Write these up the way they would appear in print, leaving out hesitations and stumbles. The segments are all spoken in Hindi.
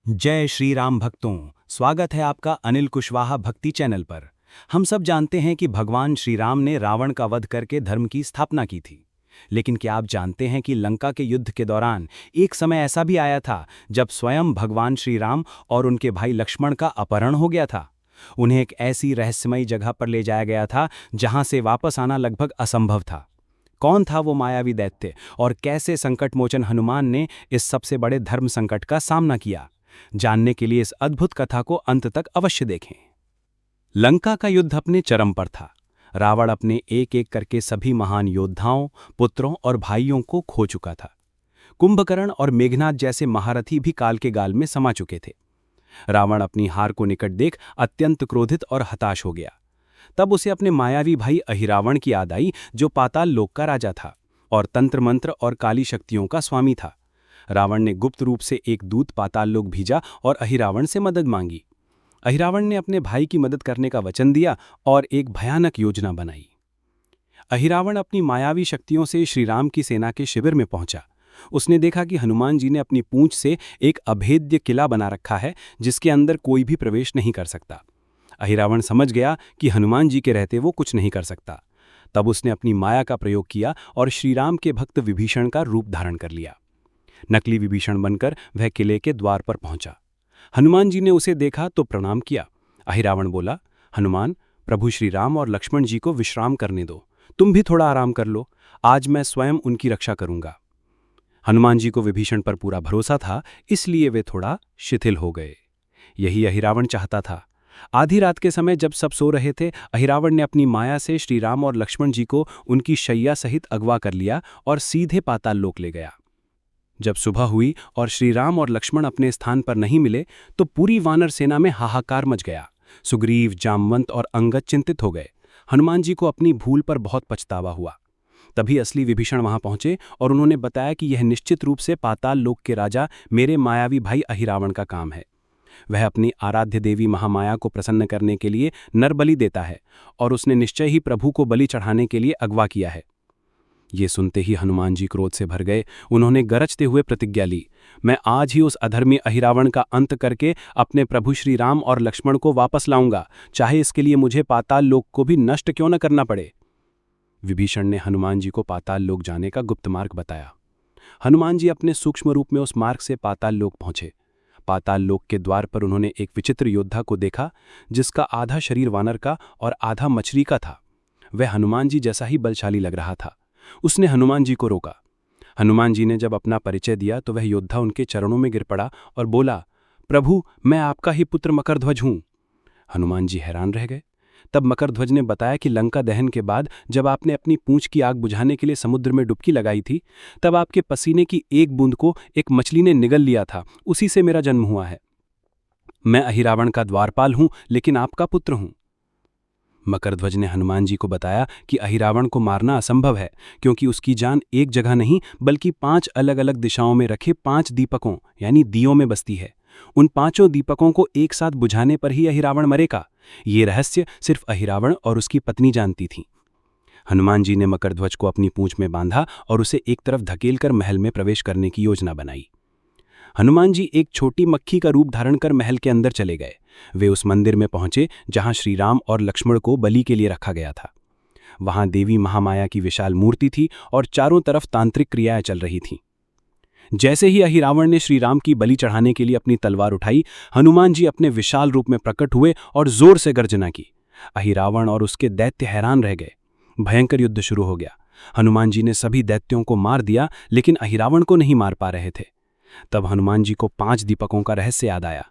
जय श्री राम भक्तों। स्वागत है आपका अनिल कुशवाहा भक्ति चैनल पर। हम सब जानते हैं कि भगवान श्री राम ने रावण का वध करके धर्म की स्थापना की थी। लेकिन क्या आप जानते हैं कि लंका के युद्ध के दौरान एक समय ऐसा भी आया था जब स्वयं भगवान श्री राम और उनके भाई लक्ष्मण का अपहरण हो गया था। उन्हें एक ऐसी रहस्यमयी जगह पर ले जाया गया था जहां से वापस आना लगभग असंभव था। कौन था वो मायावी दैत्य और कैसे संकटमोचन हनुमान ने इस सबसे बड़े धर्म संकट का सामना किया? जानने के लिए इस अद्भुत कथा को अंत तक अवश्य देखें। लंका का युद्ध अपने चरम पर था। रावण अपने एक एक करके सभी महान योद्धाओं, पुत्रों और भाइयों को खो चुका था। कुंभकर्ण और मेघनाद जैसे महारथी भी काल के गाल में समा चुके थे। रावण अपनी हार को निकट देख अत्यंत क्रोधित और हताश हो गया। तब उसे अपने मायावी भाई अहिरावण की याद आई, जो पाताल लोक का राजा था और तंत्र मंत्र और काली शक्तियों का स्वामी था। रावण ने गुप्त रूप से एक दूत पाताल लोक भेजा और अहिरावण से मदद मांगी। अहिरावण ने अपने भाई की मदद करने का वचन दिया और एक भयानक योजना बनाई। अहिरावण अपनी मायावी शक्तियों से श्रीराम की सेना के शिविर में पहुंचा। उसने देखा कि हनुमान जी ने अपनी पूंछ से एक अभेद्य किला बना रखा है, जिसके अंदर कोई भी प्रवेश नहीं कर सकता। अहिरावण समझ गया कि हनुमान जी के रहते वो कुछ नहीं कर सकता। तब उसने अपनी माया का प्रयोग किया और श्रीराम के भक्त विभीषण का रूप धारण कर लिया। नकली विभीषण बनकर वह किले के द्वार पर पहुंचा। हनुमान जी ने उसे देखा तो प्रणाम किया। अहिरावण बोला, हनुमान, प्रभु श्री राम और लक्ष्मण जी को विश्राम करने दो। तुम भी थोड़ा आराम कर लो। आज मैं स्वयं उनकी रक्षा करूंगा। हनुमान जी को विभीषण पर पूरा भरोसा था, इसलिए वे थोड़ा शिथिल हो गए। यही अहिरावण चाहता था। आधी रात के समय जब सब सो रहे थे, अहिरावण ने अपनी माया से श्रीराम और लक्ष्मण जी को उनकी शैया सहित अगवा कर लिया और सीधे पाताल लोक ले गया। जब सुबह हुई और श्रीराम और लक्ष्मण अपने स्थान पर नहीं मिले तो पूरी वानर सेना में हाहाकार मच गया। सुग्रीव, जामवंत और अंगद चिंतित हो गए। हनुमान जी को अपनी भूल पर बहुत पछतावा हुआ। तभी असली विभीषण वहां पहुंचे और उन्होंने बताया कि यह निश्चित रूप से पाताल लोक के राजा मेरे मायावी भाई अहिरावण का काम है। वह अपनी आराध्य देवी महामाया को प्रसन्न करने के लिए नर बलि देता है और उसने निश्चय ही प्रभु को बलि चढ़ाने के लिए अगवा किया है। ये सुनते ही हनुमान जी क्रोध से भर गए। उन्होंने गरजते हुए प्रतिज्ञा ली, मैं आज ही उस अधर्मी अहिरावण का अंत करके अपने प्रभु श्री राम और लक्ष्मण को वापस लाऊंगा, चाहे इसके लिए मुझे पाताल लोक को भी नष्ट क्यों न करना पड़े। विभीषण ने हनुमान जी को पाताल लोक जाने का गुप्त मार्ग बताया। हनुमान जी अपने सूक्ष्म रूप में उस मार्ग से पाताल लोक पहुंचे। पाताल लोक के द्वार पर उन्होंने एक विचित्र योद्धा को देखा, जिसका आधा शरीर वानर का और आधा मछली का था। वह हनुमान जी जैसा ही बलशाली लग रहा था। उसने हनुमान जी को रोका। हनुमान जी ने जब अपना परिचय दिया तो वह योद्धा उनके चरणों में गिर पड़ा और बोला, प्रभु, मैं आपका ही पुत्र मकरध्वज हूं। हनुमान जी हैरान रह गए। तब मकरध्वज ने बताया कि लंका दहन के बाद जब आपने अपनी पूंछ की आग बुझाने के लिए समुद्र में डुबकी लगाई थी, तब आपके पसीने की एक बूंद को एक मछली ने निगल लिया था। उसी से मेरा जन्म हुआ है। मैं अहिरावण का द्वारपाल हूं, लेकिन आपका पुत्र हूं। मकरध्वज ने हनुमान जी को बताया कि अहिरावण को मारना असंभव है, क्योंकि उसकी जान एक जगह नहीं बल्कि 5 अलग अलग दिशाओं में रखे 5 दीपकों यानी दियों में बसती है। उन 5 दीपकों को एक साथ बुझाने पर ही अहिरावण मरेगा। ये रहस्य सिर्फ अहिरावण और उसकी पत्नी जानती थीं। हनुमान जी ने मकरध्वज को अपनी पूंछ में बांधा और उसे एक तरफ धकेलकर महल में प्रवेश करने की योजना बनाई। हनुमान जी एक छोटी मक्खी का रूप धारण कर महल के अंदर चले गए। वे उस मंदिर में पहुंचे जहां श्रीराम और लक्ष्मण को बलि के लिए रखा गया था। वहां देवी महामाया की विशाल मूर्ति थी और चारों तरफ तांत्रिक क्रियाएं चल रही थीं। जैसे ही अहिरावण ने श्रीराम की बलि चढ़ाने के लिए अपनी तलवार उठाई, हनुमान जी अपने विशाल रूप में प्रकट हुए और जोर से गर्जना की। अहिरावण और उसके दैत्य हैरान रह गए। भयंकर युद्ध शुरू हो गया। हनुमान जी ने सभी दैत्यों को मार दिया, लेकिन अहिरावण को नहीं मार पा रहे थे। तब हनुमान जी को 5 दीपकों का रहस्य याद आया।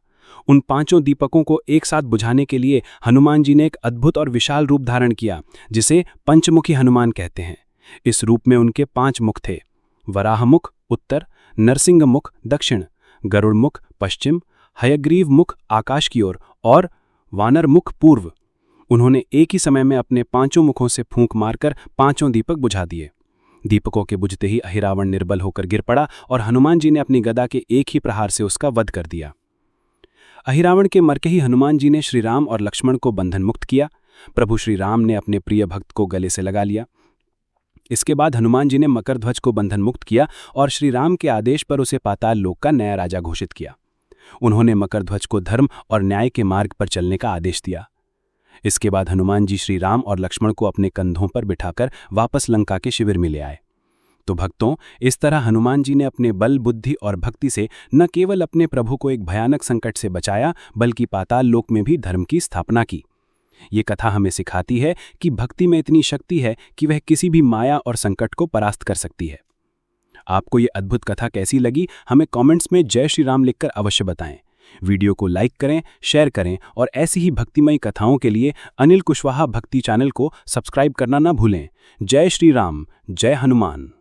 उन 5 दीपकों को एक साथ बुझाने के लिए हनुमान जी ने एक अद्भुत और विशाल रूप धारण किया, जिसे पंचमुखी हनुमान कहते हैं। इस रूप में उनके 5 मुख थे: वराहमुख उत्तर, नरसिंह मुख दक्षिण, गरुड़ मुख पश्चिम, हयग्रीव मुख आकाश की ओर और वानर मुख पूर्व। उन्होंने एक ही समय में अपने 5 मुखों से फूंक मारकर 5 दीपक बुझा दिए। दीपकों के बुझते ही अहिरावण निर्बल होकर गिर पड़ा और हनुमान जी ने अपनी गदा के एक ही प्रहार से उसका वध कर दिया। अहिरावण के मरते ही हनुमान जी ने श्रीराम और लक्ष्मण को बंधन मुक्त किया। प्रभु श्री राम ने अपने प्रिय भक्त को गले से लगा लिया। इसके बाद हनुमान जी ने मकरध्वज को बंधन मुक्त किया और श्री राम के आदेश पर उसे पाताल लोक का नया राजा घोषित किया। उन्होंने मकरध्वज को धर्म और न्याय के मार्ग पर चलने का आदेश दिया। इसके बाद हनुमान जी श्री राम और लक्ष्मण को अपने कंधों पर बिठाकर वापस लंका के शिविर में ले आए। तो भक्तों, इस तरह हनुमान जी ने अपने बल, बुद्धि और भक्ति से न केवल अपने प्रभु को एक भयानक संकट से बचाया, बल्कि पाताल लोक में भी धर्म की स्थापना की। ये कथा हमें सिखाती है कि भक्ति में इतनी शक्ति है कि वह किसी भी माया और संकट को परास्त कर सकती है। आपको ये अद्भुत कथा कैसी लगी, हमें कमेंट्स में जय श्री राम लिखकर अवश्य बताएं। वीडियो को लाइक करें, शेयर करें और ऐसी ही भक्तिमयी कथाओं के लिए अनिल कुशवाहा भक्ति चैनल को सब्सक्राइब करना ना भूलें। जय श्री राम, जय हनुमान।